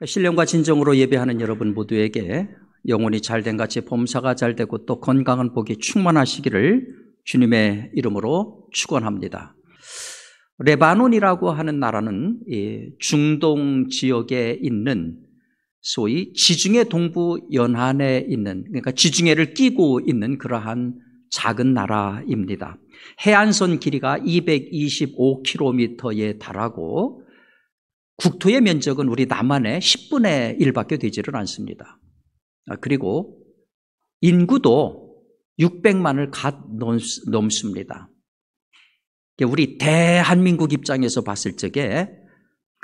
신령과 진정으로 예배하는 여러분 모두에게 영혼이 잘된 같이 범사가 잘되고 또 건강한 복이 충만하시기를 주님의 이름으로 축원합니다. 레바논이라고 하는 나라는 중동 지역에 있는 소위 지중해 동부 연안에 있는, 그러니까 지중해를 끼고 있는 그러한 작은 나라입니다. 해안선 길이가 225km에 달하고 국토의 면적은 우리 남한의 10분의 1밖에 되지를 않습니다. 그리고 인구도 600만을 갓 넘습니다. 우리 대한민국 입장에서 봤을 적에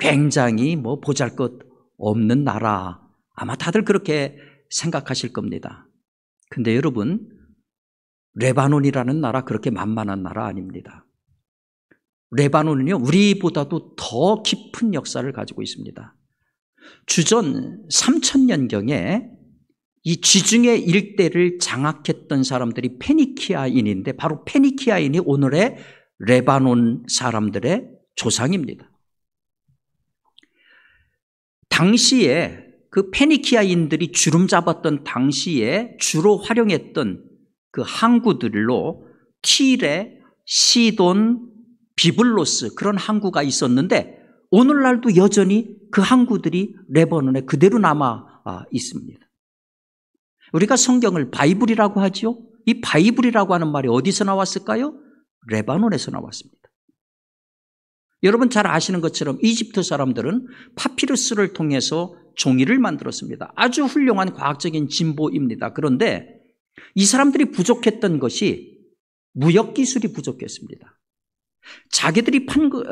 굉장히 보잘것 없는 나라, 아마 다들 그렇게 생각하실 겁니다. 근데 여러분, 레바논이라는 나라 그렇게 만만한 나라 아닙니다. 레바논은요, 우리보다도 더 깊은 역사를 가지고 있습니다. 주전 3000년경에 이 지중해 일대를 장악했던 사람들이 페니키아인인데, 바로 페니키아인이 오늘의 레바논 사람들의 조상입니다. 당시에 그 페니키아인들이 주름 잡았던 당시에 주로 활용했던 그 항구들로 티레, 시돈, 비블로스, 그런 항구가 있었는데 오늘날도 여전히 그 항구들이 레바논에 그대로 남아 있습니다. 우리가 성경을 바이블이라고 하죠. 이 바이블이라고 하는 말이 어디서 나왔을까요? 레바논에서 나왔습니다. 여러분 잘 아시는 것처럼 이집트 사람들은 파피루스를 통해서 종이를 만들었습니다. 아주 훌륭한 과학적인 진보입니다. 그런데 이 사람들이 부족했던 것이 무역 기술이 부족했습니다. 자기들이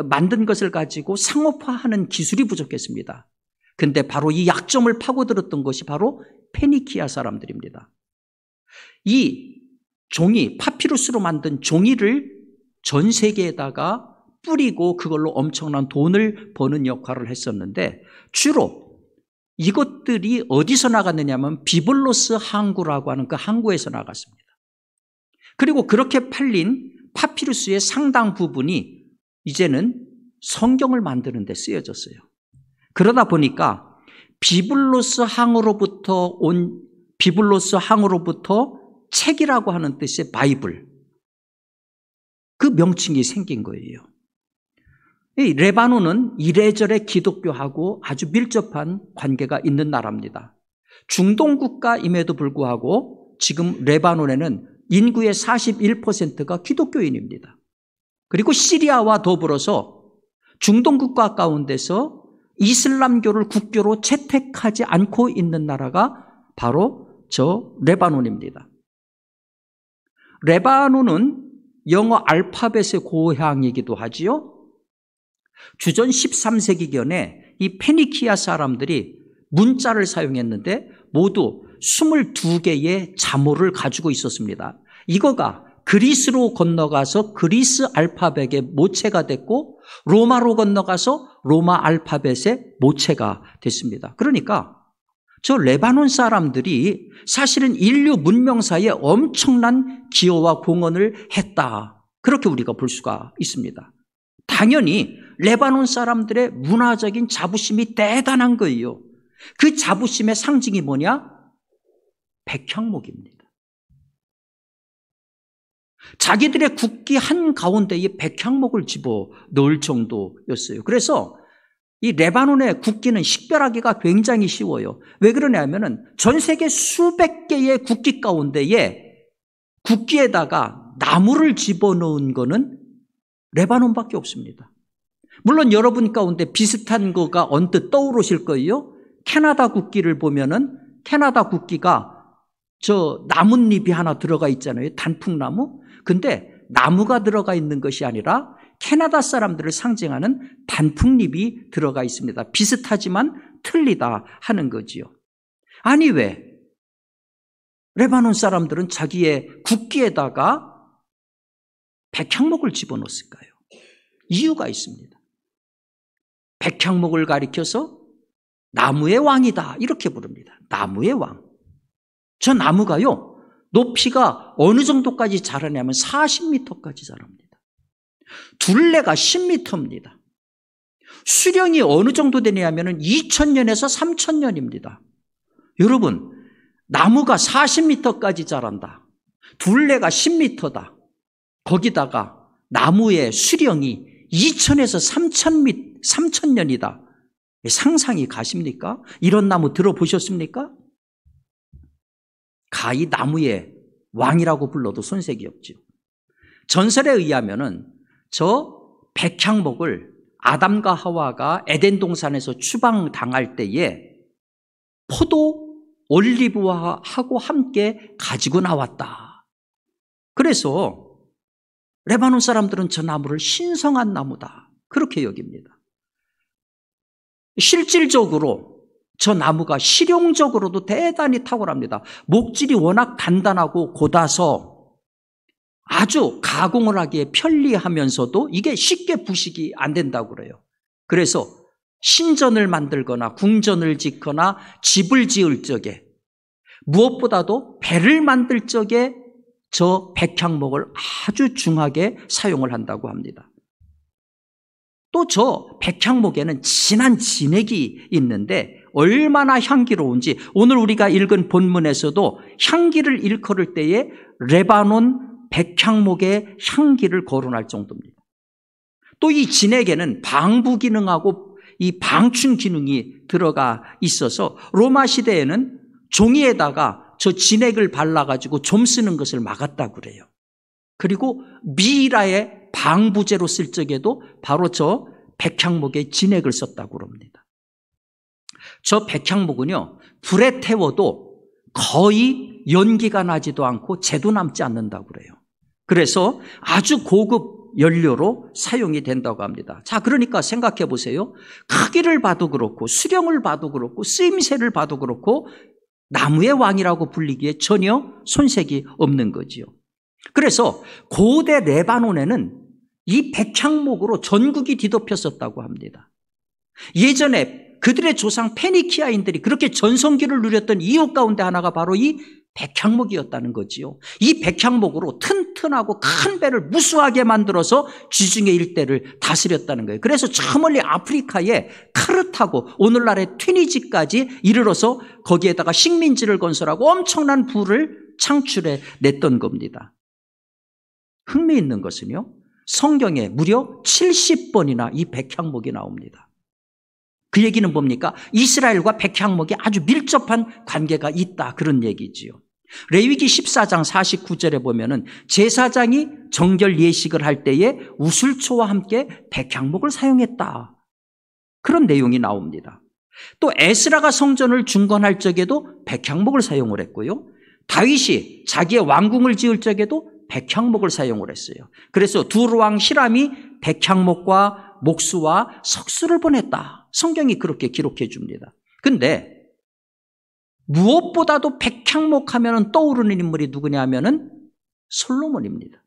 만든 것을 가지고 상업화하는 기술이 부족했습니다. 근데 바로 이 약점을 파고들었던 것이 바로 페니키아 사람들입니다. 이 종이, 파피루스로 만든 종이를 전 세계에다가 뿌리고 그걸로 엄청난 돈을 버는 역할을 했었는데, 주로 이것들이 어디서 나갔느냐면 비블로스 항구라고 하는 그 항구에서 나갔습니다. 그리고 그렇게 팔린 파피루스의 상당 부분이 이제는 성경을 만드는 데 쓰여졌어요. 그러다 보니까 비블로스 항으로부터 책이라고 하는 뜻의 바이블, 그 명칭이 생긴 거예요. 이 레바논은 이래저래 기독교하고 아주 밀접한 관계가 있는 나라입니다. 중동 국가임에도 불구하고 지금 레바논에는 인구의 41%가 기독교인입니다. 그리고 시리아와 더불어서 중동 국가 가운데서 이슬람교를 국교로 채택하지 않고 있는 나라가 바로 저 레바논입니다. 레바논은 영어 알파벳의 고향이기도 하지요. 주전 13세기경에 이 페니키아 사람들이 문자를 사용했는데 모두 22개의 자모를 가지고 있었습니다. 이거가 그리스로 건너가서 그리스 알파벳의 모체가 됐고 로마로 건너가서 로마 알파벳의 모체가 됐습니다. 그러니까 저 레바논 사람들이 사실은 인류 문명사에 엄청난 기여와 공헌을 했다, 그렇게 우리가 볼 수가 있습니다. 당연히 레바논 사람들의 문화적인 자부심이 대단한 거예요. 그 자부심의 상징이 뭐냐? 백향목입니다. 자기들의 국기 한가운데에 백향목을 집어넣을 정도였어요. 그래서 이 레바논의 국기는 식별하기가 굉장히 쉬워요. 왜 그러냐면은 전 세계 수백 개의 국기 가운데에 국기에다가 나무를 집어넣은 거는 레바논밖에 없습니다. 물론 여러분 가운데 비슷한 거가 언뜻 떠오르실 거예요. 캐나다 국기를 보면은 캐나다 국기가 저 나뭇잎이 하나 들어가 있잖아요. 단풍나무. 근데 나무가 들어가 있는 것이 아니라 캐나다 사람들을 상징하는 단풍잎이 들어가 있습니다. 비슷하지만 틀리다 하는 거지요. 아니 왜 레바논 사람들은 자기의 국기에다가 백향목을 집어넣었을까요? 이유가 있습니다. 백향목을 가리켜서 나무의 왕이다, 이렇게 부릅니다. 나무의 왕. 저 나무가요, 높이가 어느 정도까지 자라냐면 40m까지 자랍니다. 둘레가 10m입니다. 수령이 어느 정도 되냐면은 2000년에서 3000년입니다. 여러분, 나무가 40m까지 자란다. 둘레가 10m다. 거기다가 나무의 수령이 2000에서 3000년이다. 상상이 가십니까? 이런 나무 들어보셨습니까? 가히 나무의 왕이라고 불러도 손색이 없죠. 전설에 의하면은 저 백향목을 아담과 하와가 에덴 동산에서 추방당할 때에 포도 올리브하고 함께 가지고 나왔다. 그래서 레바논 사람들은 저 나무를 신성한 나무다, 그렇게 여깁니다. 실질적으로 저 나무가 실용적으로도 대단히 탁월합니다. 목질이 워낙 단단하고 곧아서 아주 가공을 하기에 편리하면서도 이게 쉽게 부식이 안 된다고 그래요. 그래서 신전을 만들거나 궁전을 짓거나 집을 지을 적에, 무엇보다도 배를 만들 적에 저 백향목을 아주 중하게 사용을 한다고 합니다. 또 저 백향목에는 진한 진액이 있는데 얼마나 향기로운지 오늘 우리가 읽은 본문에서도 향기를 일컬을 때에 레바논 백향목의 향기를 거론할 정도입니다. 또 이 진액에는 방부 기능하고 이 방충 기능이 들어가 있어서 로마 시대에는 종이에다가 저 진액을 발라가지고 좀 쓰는 것을 막았다고 그래요. 그리고 미이라의 방부제로 쓸 적에도 바로 저 백향목의 진액을 썼다고 합니다. 저 백향목은요, 불에 태워도 거의 연기가 나지도 않고 재도 남지 않는다고 그래요. 그래서 아주 고급 연료로 사용이 된다고 합니다. 자, 그러니까 생각해 보세요. 크기를 봐도 그렇고 수령을 봐도 그렇고 쓰임새를 봐도 그렇고 나무의 왕이라고 불리기에 전혀 손색이 없는 거지요. 그래서 고대 레바논에는 이 백향목으로 전국이 뒤덮였었다고 합니다. 예전에 그들의 조상 페니키아인들이 그렇게 전성기를 누렸던 이유 가운데 하나가 바로 이 백향목이었다는 거지요. 이 백향목으로 튼튼하고 큰 배를 무수하게 만들어서 지중해 일대를 다스렸다는 거예요. 그래서 저 멀리 아프리카에 카르타고 오늘날의 튀니지까지 이르러서 거기에다가 식민지를 건설하고 엄청난 부를 창출해 냈던 겁니다. 흥미있는 것은요, 성경에 무려 70번이나 이 백향목이 나옵니다. 그 얘기는 뭡니까? 이스라엘과 백향목이 아주 밀접한 관계가 있다, 그런 얘기지요. 레위기 14장 49절에 보면은 제사장이 정결 예식을 할 때에 우슬초와 함께 백향목을 사용했다, 그런 내용이 나옵니다. 또 에스라가 성전을 중건할 적에도 백향목을 사용을 했고요, 다윗이 자기의 왕궁을 지을 적에도 백향목을 사용을 했어요. 그래서 두 왕 히람이 백향목과 목수와 석수를 보냈다, 성경이 그렇게 기록해 줍니다. 근데 무엇보다도 백향목 하면 떠오르는 인물이 누구냐 하면은 솔로몬입니다.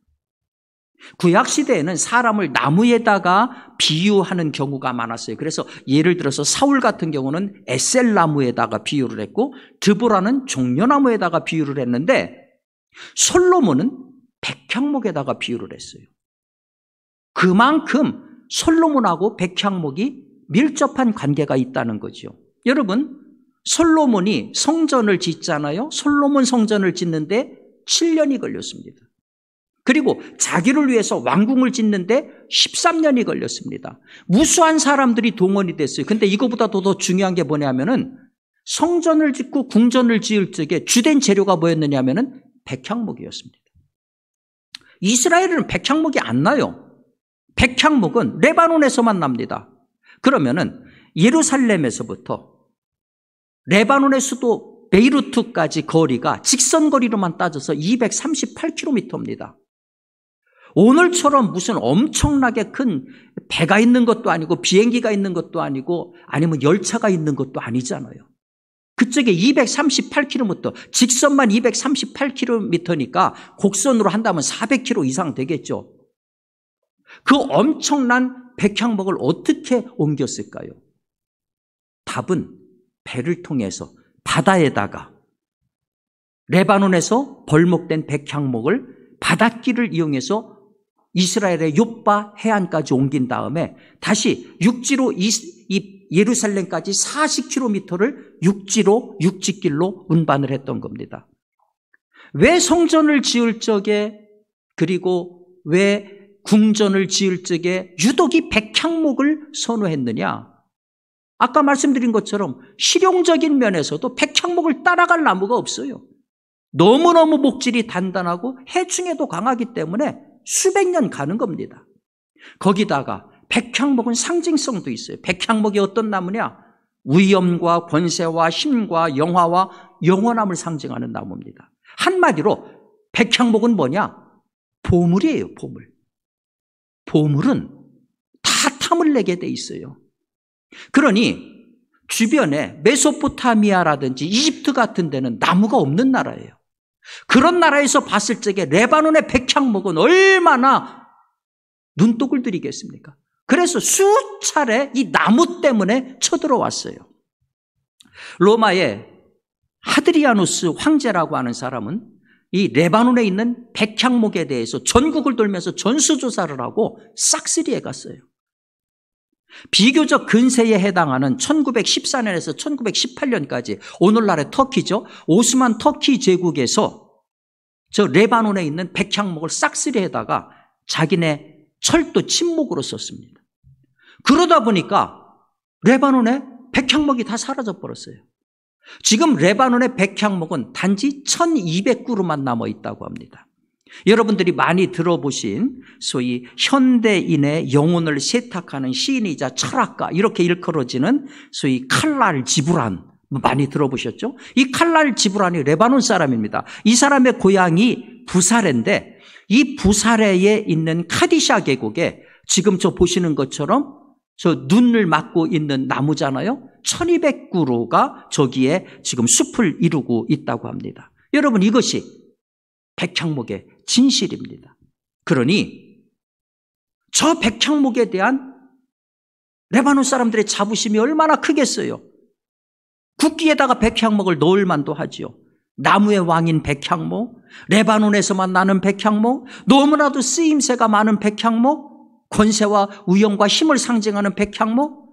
구약시대에는 사람을 나무에다가 비유하는 경우가 많았어요. 그래서 예를 들어서 사울 같은 경우는 에셀나무에다가 비유를 했고 드보라는 종려나무에다가 비유를 했는데 솔로몬은 백향목에다가 비유를 했어요. 그만큼 솔로몬하고 백향목이 밀접한 관계가 있다는 거죠. 여러분, 솔로몬이 성전을 짓잖아요. 솔로몬 성전을 짓는데 7년이 걸렸습니다. 그리고 자기를 위해서 왕궁을 짓는데 13년이 걸렸습니다. 무수한 사람들이 동원이 됐어요. 근데 이거보다도 더 중요한 게 뭐냐면은 성전을 짓고 궁전을 지을 적에 주된 재료가 뭐였느냐면은 백향목이었습니다. 이스라엘은 백향목이 안 나요. 백향목은 레바논에서만 납니다. 그러면은 예루살렘에서부터 레바논의 수도 베이루트까지 거리가 직선거리로만 따져서 238km입니다. 오늘처럼 무슨 엄청나게 큰 배가 있는 것도 아니고 비행기가 있는 것도 아니고 아니면 열차가 있는 것도 아니잖아요. 그쪽에 238km, 직선만 238km니까 곡선으로 한다면 400km 이상 되겠죠. 그 엄청난 백향목을 어떻게 옮겼을까요? 답은 배를 통해서 바다에다가 레바논에서 벌목된 백향목을 바닷길을 이용해서 이스라엘의 욥바 해안까지 옮긴 다음에 다시 육지로 이 예루살렘까지 40km를 육지길로 운반을 했던 겁니다. 왜 성전을 지을 적에, 그리고 왜 궁전을 지을 적에 유독 이 백향목을 선호했느냐? 아까 말씀드린 것처럼 실용적인 면에서도 백향목을 따라갈 나무가 없어요. 너무너무 목질이 단단하고 해충에도 강하기 때문에 수백 년 가는 겁니다. 거기다가 백향목은 상징성도 있어요. 백향목이 어떤 나무냐? 위엄과 권세와 힘과 영화와 영원함을 상징하는 나무입니다. 한마디로 백향목은 뭐냐? 보물이에요, 보물. 보물은 다 탐을 내게 돼 있어요. 그러니 주변에 메소포타미아라든지 이집트 같은 데는 나무가 없는 나라예요. 그런 나라에서 봤을 적에 레바논의 백향목은 얼마나 눈독을 들이겠습니까? 그래서 수차례 이 나무 때문에 쳐들어왔어요. 로마의 하드리아누스 황제라고 하는 사람은 이 레바논에 있는 백향목에 대해서 전국을 돌면서 전수조사를 하고 싹쓸이해 갔어요. 비교적 근세에 해당하는 1914년에서 1918년까지 오늘날의 터키죠. 오스만 터키 제국에서 저 레바논에 있는 백향목을 싹쓸이해다가 자기네 철도 침묵으로 썼습니다. 그러다 보니까 레바논에 백향목이 다 사라져 버렸어요. 지금 레바논의 백향목은 단지 1200그루만 남아있다고 합니다. 여러분들이 많이 들어보신 소위 현대인의 영혼을 세탁하는 시인이자 철학가 이렇게 일컬어지는 소위 칼랄 지브란 많이 들어보셨죠? 이 칼랄 지브란이 레바논 사람입니다. 이 사람의 고향이 부사레인데 이 부사레에 있는 카디샤 계곡에 지금 저 보시는 것처럼 저 눈을 막고 있는 나무잖아요. 1200그루가 저기에 지금 숲을 이루고 있다고 합니다. 여러분 이것이 백향목의 진실입니다. 그러니 저 백향목에 대한 레바논 사람들의 자부심이 얼마나 크겠어요. 국기에다가 백향목을 넣을 만도 하지요. 나무의 왕인 백향목, 레바논에서만 나는 백향목, 너무나도 쓰임새가 많은 백향목, 권세와 위엄과 힘을 상징하는 백향목.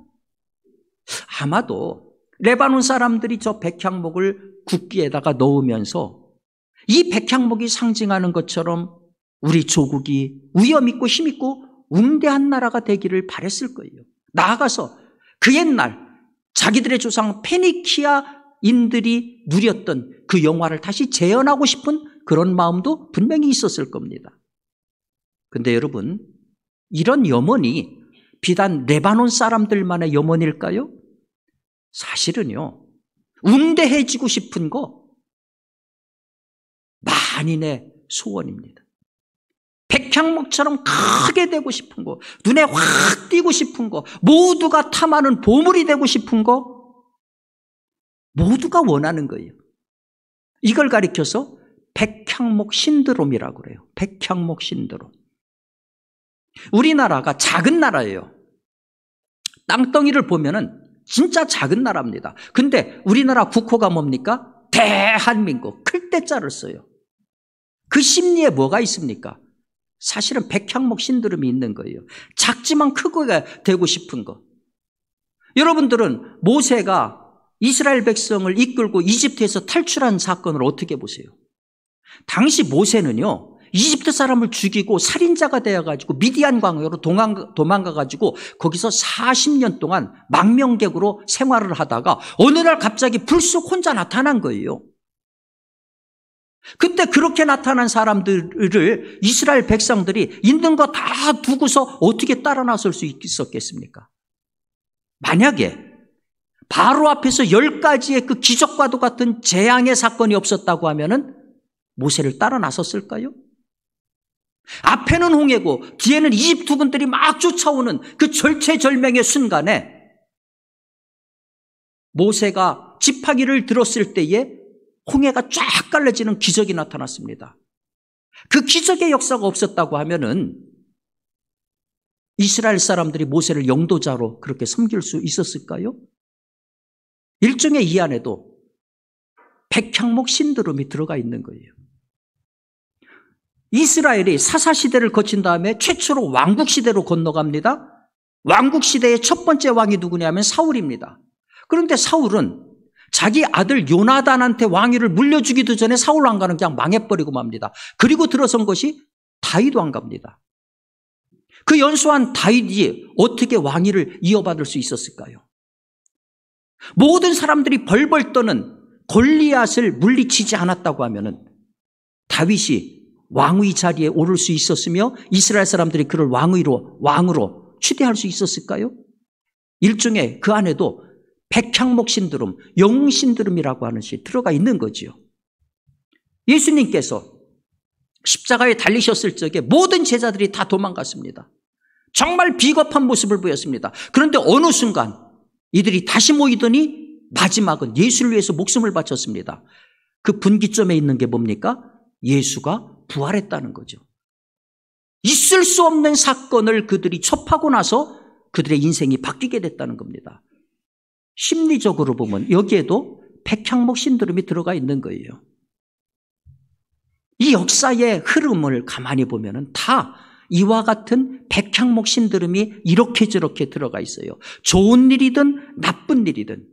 아마도 레바논 사람들이 저 백향목을 국기에다가 넣으면서 이 백향목이 상징하는 것처럼 우리 조국이 위엄 있고 힘 있고 웅대한 나라가 되기를 바랬을 거예요. 나아가서 그 옛날 자기들의 조상 페니키아인들이 누렸던 그 영화를 다시 재현하고 싶은 그런 마음도 분명히 있었을 겁니다. 그런데 여러분, 이런 염원이 비단 레바논 사람들만의 염원일까요? 사실은요, 웅대해지고 싶은 거 만인의 소원입니다. 백향목처럼 크게 되고 싶은 거, 눈에 확 띄고 싶은 거, 모두가 탐하는 보물이 되고 싶은 거, 모두가 원하는 거예요. 이걸 가리켜서 백향목 신드롬이라고 그래요. 백향목 신드롬. 우리나라가 작은 나라예요. 땅덩이를 보면은 진짜 작은 나라입니다. 근데 우리나라 국호가 뭡니까? 대한민국. 클 때자를 써요. 그 심리에 뭐가 있습니까? 사실은 백향목 신드롬이 있는 거예요. 작지만 크게 되고 싶은 거. 여러분들은 모세가 이스라엘 백성을 이끌고 이집트에서 탈출한 사건을 어떻게 보세요? 당시 모세는요, 이집트 사람을 죽이고 살인자가 되어가지고 미디안 광야로 도망가가지고 거기서 40년 동안 망명객으로 생활을 하다가 어느 날 갑자기 불쑥 혼자 나타난 거예요. 그때 그렇게 나타난 사람들을 이스라엘 백성들이 있는 거 다 두고서 어떻게 따라 나설 수 있었겠습니까? 만약에 바로 앞에서 10가지의 그 기적과도 같은 재앙의 사건이 없었다고 하면은 모세를 따라 나섰을까요? 앞에는 홍해고 뒤에는 이집트 군들이 막 쫓아오는 그 절체절명의 순간에 모세가 지팡이를 들었을 때에 홍해가 쫙 갈라지는 기적이 나타났습니다. 그 기적의 역사가 없었다고 하면은 이스라엘 사람들이 모세를 영도자로 그렇게 섬길 수 있었을까요? 일종의 이 안에도 백향목 신드롬이 들어가 있는 거예요. 이스라엘이 사사시대를 거친 다음에 최초로 왕국시대로 건너갑니다. 왕국시대의 첫 번째 왕이 누구냐면 사울입니다. 그런데 사울은 자기 아들 요나단한테 왕위를 물려주기도 전에 사울 왕가는 그냥 망해버리고 맙니다. 그리고 들어선 것이 다윗 왕가입니다. 그 연소한 다윗이 어떻게 왕위를 이어받을 수 있었을까요? 모든 사람들이 벌벌 떠는 골리앗을 물리치지 않았다고 하면은 다윗이 왕위 자리에 오를 수 있었으며 이스라엘 사람들이 그를 왕으로 추대할 수 있었을까요? 일종의 그 안에도 백향목 신드롬, 영웅 신드롬이라고 하는 것이 들어가 있는 거지요. 예수님께서 십자가에 달리셨을 적에 모든 제자들이 다 도망갔습니다. 정말 비겁한 모습을 보였습니다. 그런데 어느 순간 이들이 다시 모이더니 마지막은 예수를 위해서 목숨을 바쳤습니다. 그 분기점에 있는 게 뭡니까? 예수가 부활했다는 거죠. 있을 수 없는 사건을 그들이 접하고 나서 그들의 인생이 바뀌게 됐다는 겁니다. 심리적으로 보면 여기에도 백향목 신드롬이 들어가 있는 거예요. 이 역사의 흐름을 가만히 보면은 다 이와 같은 백향목 신드롬이 이렇게 저렇게 들어가 있어요. 좋은 일이든 나쁜 일이든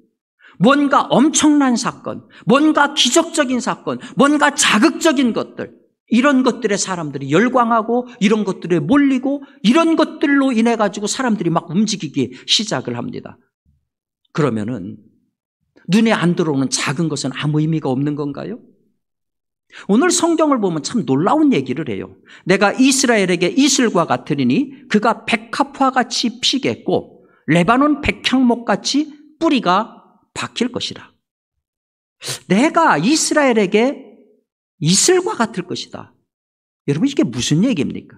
뭔가 엄청난 사건, 뭔가 기적적인 사건, 뭔가 자극적인 것들, 이런 것들에 사람들이 열광하고 이런 것들에 몰리고 이런 것들로 인해 가지고 사람들이 막 움직이기 시작을 합니다. 그러면은 눈에 안 들어오는 작은 것은 아무 의미가 없는 건가요? 오늘 성경을 보면 참 놀라운 얘기를 해요. 내가 이스라엘에게 이슬과 같으리니 그가 백합화같이 피겠고 레바논 백향목같이 뿌리가 박힐 것이라. 내가 이스라엘에게 이슬과 같을 것이다. 여러분 이게 무슨 얘기입니까?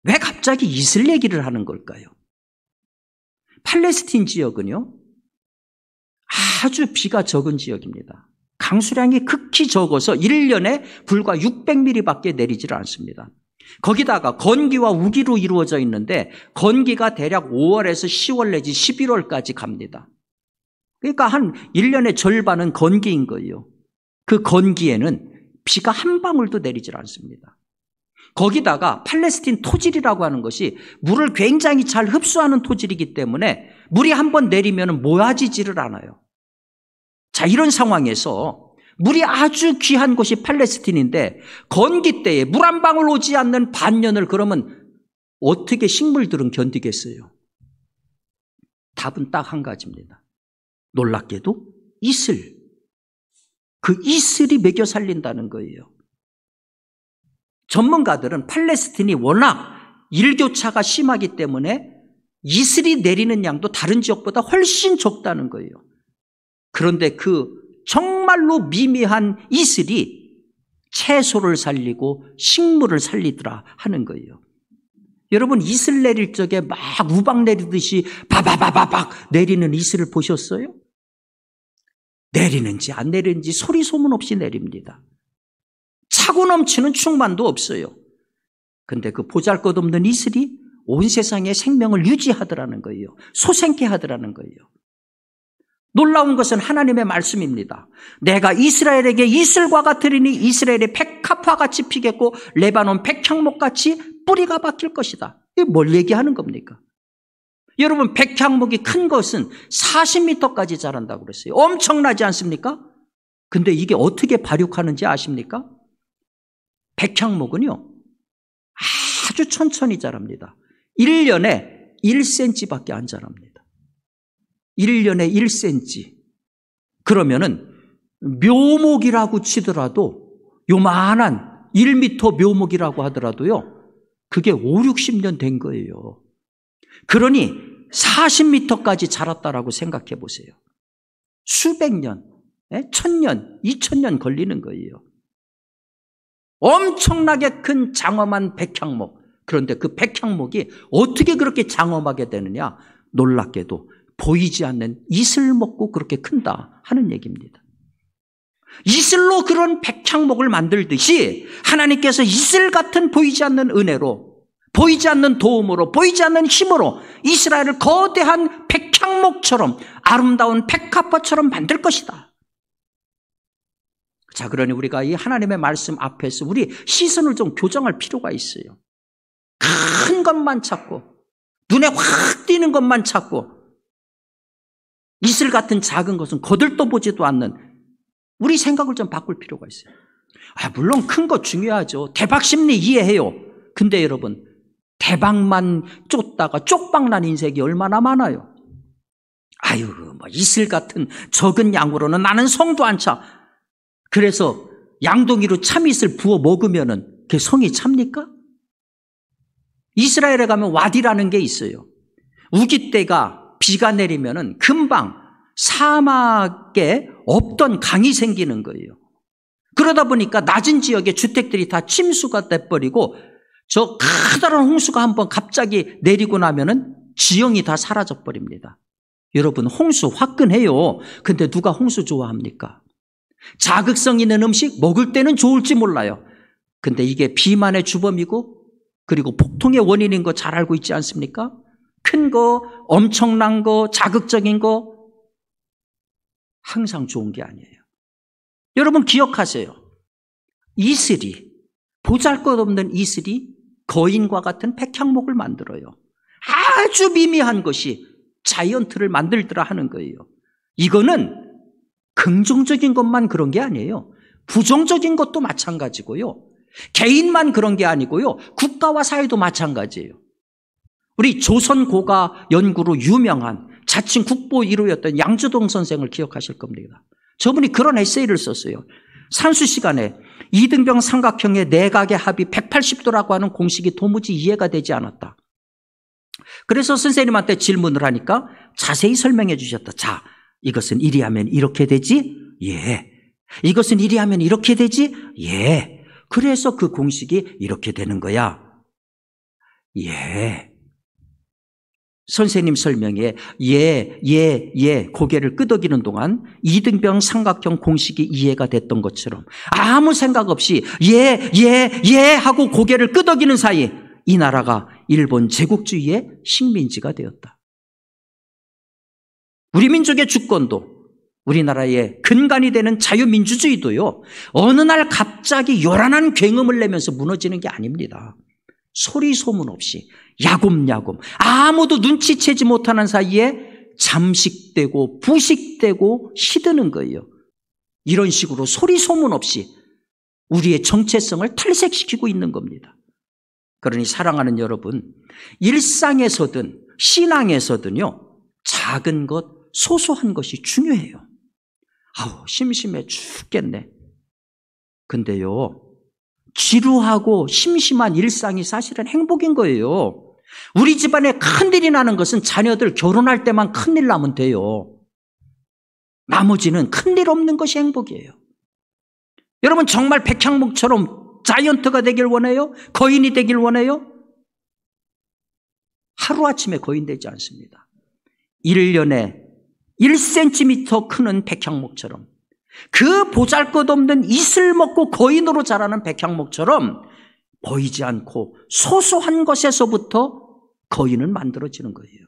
왜 갑자기 이슬 얘기를 하는 걸까요? 팔레스틴 지역은요 아주 비가 적은 지역입니다. 강수량이 극히 적어서 1년에 불과 600mm밖에 내리지를 않습니다. 거기다가 건기와 우기로 이루어져 있는데 건기가 대략 5월에서 10월 내지 11월까지 갑니다. 그러니까 한 1년의 절반은 건기인 거예요. 그 건기에는 비가 한 방울도 내리질 않습니다. 거기다가 팔레스틴 토질이라고 하는 것이 물을 굉장히 잘 흡수하는 토질이기 때문에 물이 한번 내리면 모아지지를 않아요. 자, 이런 상황에서 물이 아주 귀한 곳이 팔레스틴인데 건기 때에 물 한 방울 오지 않는 반년을 그러면 어떻게 식물들은 견디겠어요? 답은 딱 한 가지입니다. 놀랍게도 이슬. 그 이슬이 먹여 살린다는 거예요. 전문가들은 팔레스틴이 워낙 일교차가 심하기 때문에 이슬이 내리는 양도 다른 지역보다 훨씬 적다는 거예요. 그런데 그 정말로 미미한 이슬이 채소를 살리고 식물을 살리더라 하는 거예요. 여러분 이슬 내릴 적에 막 우박 내리듯이 바바바바박 내리는 이슬을 보셨어요? 내리는지 안 내리는지 소리 소문 없이 내립니다. 차고 넘치는 충만도 없어요. 근데 그 보잘것없는 이슬이 온 세상의 생명을 유지하더라는 거예요. 소생케 하더라는 거예요. 놀라운 것은 하나님의 말씀입니다. 내가 이스라엘에게 이슬과 같으리니 이스라엘의 백합화같이 피겠고 레바논 백향목같이 뿌리가 박힐 것이다. 이게 뭘 얘기하는 겁니까? 여러분 백향목이 큰 것은 40m까지 자란다고 그랬어요. 엄청나지 않습니까? 근데 이게 어떻게 발육하는지 아십니까? 백향목은요 아주 천천히 자랍니다. 1년에 1cm밖에 안 자랍니다. 1년에 1cm. 그러면은 묘목이라고 치더라도 요만한 1m 묘목이라고 하더라도요 그게 5, 60년 된 거예요. 그러니 40m까지 자랐다라고 생각해 보세요. 수백 년, 1000년, 2000년 걸리는 거예요. 엄청나게 큰 장엄한 백향목. 그런데 그 백향목이 어떻게 그렇게 장엄하게 되느냐? 놀랍게도 보이지 않는 이슬 먹고 그렇게 큰다 하는 얘기입니다. 이슬로 그런 백향목을 만들듯이 하나님께서 이슬 같은 보이지 않는 은혜로, 보이지 않는 도움으로, 보이지 않는 힘으로 이스라엘을 거대한 백향목처럼 아름다운 백합화처럼 만들 것이다. 자, 그러니 우리가 이 하나님의 말씀 앞에서 우리 시선을 좀 교정할 필요가 있어요. 큰 것만 찾고 눈에 확 띄는 것만 찾고 이슬 같은 작은 것은 거들떠 보지도 않는 우리 생각을 좀 바꿀 필요가 있어요. 물론 큰 거 중요하죠. 대박 심리 이해해요. 근데 여러분, 대박만 쫓다가 쪽박난 인생이 얼마나 많아요. 이슬 같은 적은 양으로는 나는 성도 안 차. 그래서 양동이로 참이슬 부어 먹으면은 그게 성이 찹니까? 이스라엘에 가면 와디라는 게 있어요. 우기 때가 비가 내리면은 금방 사막에 없던 강이 생기는 거예요. 그러다 보니까 낮은 지역의 주택들이 다 침수가 돼버리고 저 커다란 홍수가 한번 갑자기 내리고 나면은 지형이 다 사라져 버립니다. 여러분, 홍수 화끈해요. 근데 누가 홍수 좋아합니까? 자극성 있는 음식 먹을 때는 좋을지 몰라요. 근데 이게 비만의 주범이고 그리고 폭통의 원인인 거 잘 알고 있지 않습니까? 큰 거, 엄청난 거, 자극적인 거 항상 좋은 게 아니에요. 여러분 기억하세요. 이슬이, 보잘것없는 이슬이 거인과 같은 백향목을 만들어요. 아주 미미한 것이 자이언트를 만들더라 하는 거예요. 이거는 긍정적인 것만 그런 게 아니에요. 부정적인 것도 마찬가지고요. 개인만 그런 게 아니고요. 국가와 사회도 마찬가지예요. 우리 조선 고가 연구로 유명한 자칭 국보 1호였던 양주동 선생을 기억하실 겁니다. 저분이 그런 에세이를 썼어요. 산수 시간에 이등병 삼각형의 내각의 합이 180도라고 하는 공식이 도무지 이해가 되지 않았다. 그래서 선생님한테 질문을 하니까 자세히 설명해 주셨다. 자, 이것은 이리 하면 이렇게 되지? 예. 이것은 이리 하면 이렇게 되지? 예. 그래서 그 공식이 이렇게 되는 거야. 예. 선생님 설명에 예 고개를 끄덕이는 동안 이등병 삼각형 공식이 이해가 됐던 것처럼 아무 생각 없이 예 하고 고개를 끄덕이는 사이 이 나라가 일본 제국주의의 식민지가 되었다. 우리 민족의 주권도 우리나라의 근간이 되는 자유민주주의도요, 어느 날 갑자기 요란한 굉음을 내면서 무너지는 게 아닙니다. 소리 소문 없이 야곱야곱 아무도 눈치채지 못하는 사이에 잠식되고 부식되고 시드는 거예요. 이런 식으로 소리 소문 없이 우리의 정체성을 탈색시키고 있는 겁니다. 그러니 사랑하는 여러분, 일상에서든 신앙에서든요, 작은 것, 소소한 것이 중요해요. 심심해 죽겠네. 근데요, 지루하고 심심한 일상이 사실은 행복인 거예요. 우리 집안에 큰일이 나는 것은 자녀들 결혼할 때만 큰일 나면 돼요. 나머지는 큰일 없는 것이 행복이에요. 여러분 정말 백향목처럼 자이언트가 되길 원해요? 거인이 되길 원해요? 하루아침에 거인 되지 않습니다. 1년에 1cm 크는 백향목처럼, 그 보잘것없는 이슬 먹고 거인으로 자라는 백향목처럼 보이지 않고 소소한 것에서부터 거인은 만들어지는 거예요.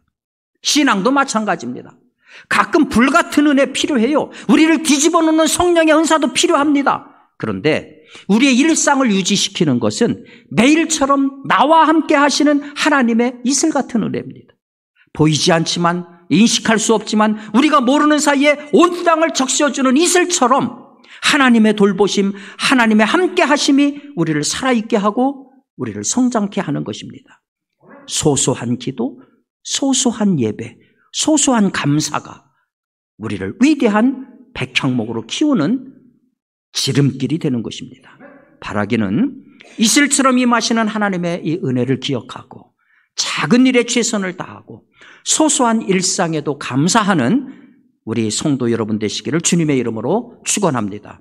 신앙도 마찬가지입니다. 가끔 불같은 은혜 필요해요. 우리를 뒤집어 놓는 성령의 은사도 필요합니다. 그런데 우리의 일상을 유지시키는 것은 매일처럼 나와 함께 하시는 하나님의 이슬 같은 은혜입니다. 보이지 않지만, 인식할 수 없지만 우리가 모르는 사이에 온 땅을 적셔주는 이슬처럼 하나님의 돌보심, 하나님의 함께 하심이 우리를 살아있게 하고 우리를 성장케 하는 것입니다. 소소한 기도, 소소한 예배, 소소한 감사가 우리를 위대한 백향목으로 키우는 지름길이 되는 것입니다. 바라기는 이슬처럼 임하시는 하나님의 이 은혜를 기억하고 작은 일에 최선을 다하고 소소한 일상에도 감사하는 우리 성도 여러분 되시기를 주님의 이름으로 축원합니다.